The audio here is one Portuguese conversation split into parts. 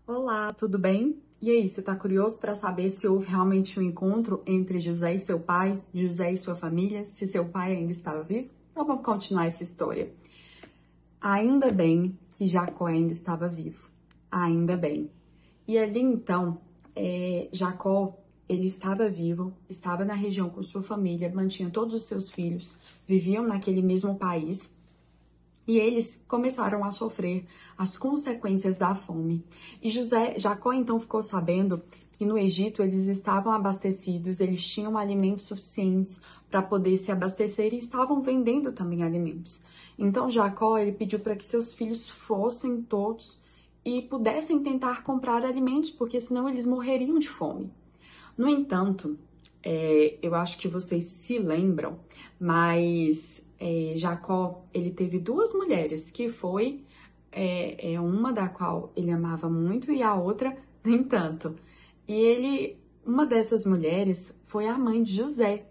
Olá, tudo bem? E aí, você está curioso para saber se houve realmente um encontro entre José e seu pai, José e sua família, se seu pai ainda estava vivo? Então vamos continuar essa história. Ainda bem que Jacó ainda estava vivo. Ainda bem. E ali então, Jacó, ele estava vivo, estava na região com sua família, mantinha todos os seus filhos, viviam naquele mesmo país. E eles começaram a sofrer as consequências da fome. E Jacó então ficou sabendo que no Egito eles estavam abastecidos, eles tinham alimentos suficientes para poder se abastecer e estavam vendendo também alimentos. Então Jacó, ele pediu para que seus filhos fossem todos e pudessem tentar comprar alimentos, porque senão eles morreriam de fome. No entanto, eu acho que vocês se lembram, mas Jacó, ele teve duas mulheres, que foi uma da qual ele amava muito e a outra nem tanto. Uma dessas mulheres foi a mãe de José.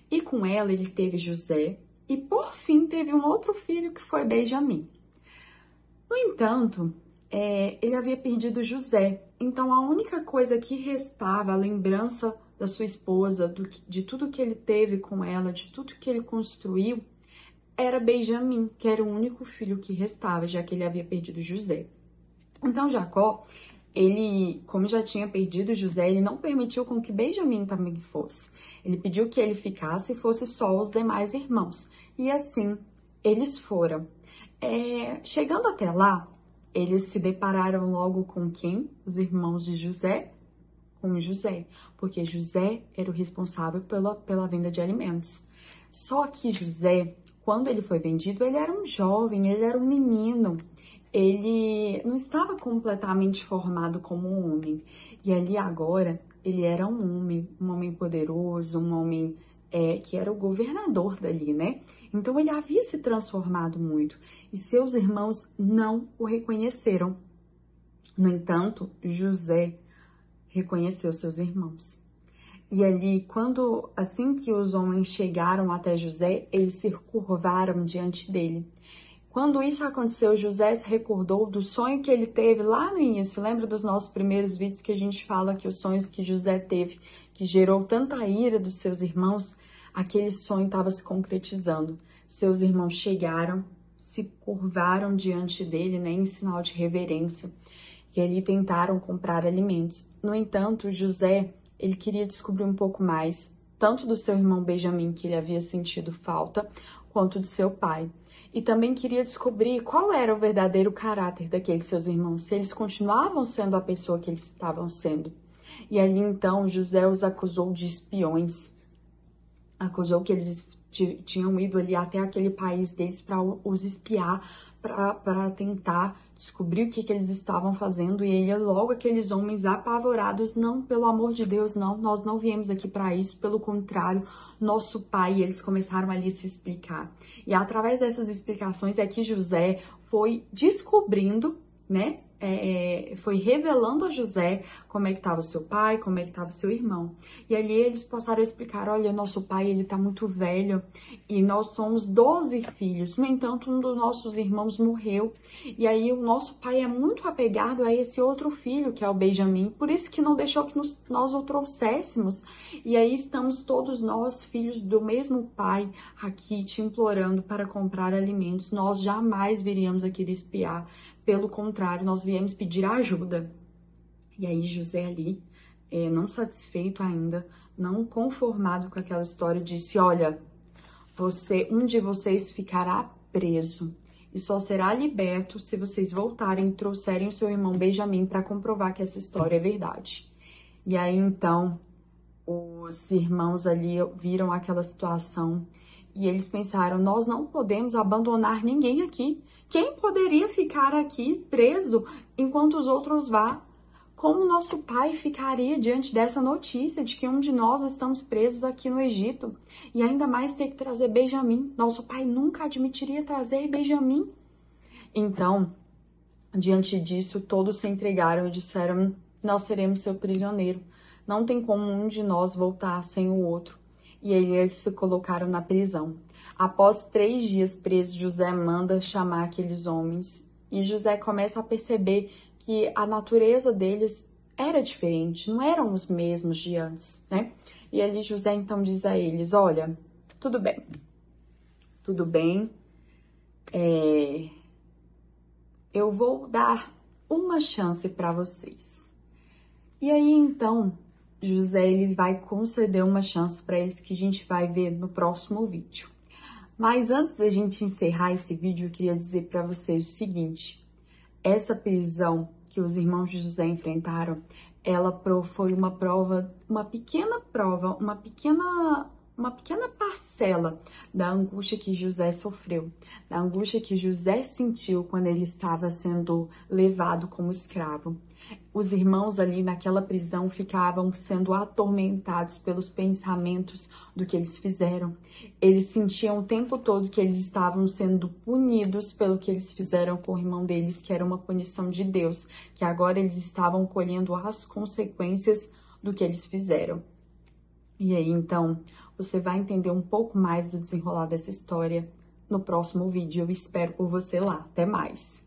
E com ela ele teve José e por fim teve um outro filho que foi Benjamim. No entanto, ele havia perdido José, então a única coisa que restava, a lembrança da sua esposa, de tudo que ele teve com ela, de tudo que ele construiu, era Benjamim, que era o único filho que restava, já que ele havia perdido José. Então Jacó, ele, como já tinha perdido José, ele não permitiu com que Benjamim também fosse. Ele pediu que ele ficasse e fosse só os demais irmãos. E assim, eles foram. Chegando até lá, eles se depararam logo com quem? Os irmãos de José, com José, porque José era o responsável pela venda de alimentos. Só que José, quando ele foi vendido, ele era um jovem, ele era um menino, ele não estava completamente formado como um homem. E ali agora, ele era um homem poderoso, um homem que era o governador dali, né? Então ele havia se transformado muito e seus irmãos não o reconheceram. No entanto, José reconheceu seus irmãos. E ali, assim que os homens chegaram até José, eles se curvaram diante dele. Quando isso aconteceu, José se recordou do sonho que ele teve lá no início. Lembra dos nossos primeiros vídeos que a gente fala que os sonhos que José teve, que gerou tanta ira dos seus irmãos, aquele sonho estava se concretizando. Seus irmãos chegaram, se curvaram diante dele, né, em sinal de reverência, e ali tentaram comprar alimentos. No entanto, José, ele queria descobrir um pouco mais, tanto do seu irmão Benjamim, que ele havia sentido falta, quanto do seu pai. E também queria descobrir qual era o verdadeiro caráter daqueles seus irmãos, se eles continuavam sendo a pessoa que eles estavam sendo. E ali então José os acusou de espiões, acusou que eles tinham ido ali até aquele país deles para os espiar, para tentar descobrir o que eles estavam fazendo. E aí logo aqueles homens apavorados: não, pelo amor de Deus, não, nós não viemos aqui para isso, pelo contrário, nosso pai. E eles começaram ali a se explicar. E através dessas explicações é que José foi descobrindo, né? Foi revelando a José como é que estava seu pai, como é que estava seu irmão. E ali eles passaram a explicar: olha, nosso pai, ele está muito velho e nós somos 12 filhos. No entanto, um dos nossos irmãos morreu. E aí o nosso pai é muito apegado a esse outro filho, que é o Benjamim. Por isso que não deixou que nós o trouxéssemos. E aí estamos todos nós, filhos do mesmo pai, aqui te implorando para comprar alimentos. Nós jamais viríamos aqui espiar. Pelo contrário, nós viemos pedir ajuda. E aí José ali, não satisfeito ainda, não conformado com aquela história, disse: olha, um de vocês ficará preso e só será liberto se vocês voltarem e trouxerem o seu irmão Benjamim para comprovar que essa história é verdade. E aí então os irmãos ali viram aquela situação e eles pensaram: nós não podemos abandonar ninguém aqui. Quem poderia ficar aqui preso enquanto os outros vão? Como nosso pai ficaria diante dessa notícia de que um de nós estamos presos aqui no Egito? E ainda mais ter que trazer Benjamim. Nosso pai nunca admitiria trazer Benjamim. Então, diante disso, todos se entregaram e disseram: nós seremos seu prisioneiro. Não tem como um de nós voltar sem o outro. E eles se colocaram na prisão. Após 3 dias presos, José manda chamar aqueles homens. E José começa a perceber que a natureza deles era diferente, não eram os mesmos de antes, né? E ali José então diz a eles, olha, tudo bem, eu vou dar uma chance para vocês. E aí então, José ele vai conceder uma chance para eles que a gente vai ver no próximo vídeo. Mas antes da gente encerrar esse vídeo, eu queria dizer para vocês o seguinte, essa prisão que os irmãos de José enfrentaram, foi uma prova, uma pequena parcela da angústia que José sofreu, da angústia que José sentiu quando ele estava sendo levado como escravo. Os irmãos ali naquela prisão ficavam sendo atormentados pelos pensamentos do que eles fizeram. Eles sentiam o tempo todo que eles estavam sendo punidos pelo que eles fizeram com o irmão deles, que era uma punição de Deus, que agora eles estavam colhendo as consequências do que eles fizeram. E aí, então, você vai entender um pouco mais do desenrolar dessa história no próximo vídeo. Eu espero por você lá. Até mais!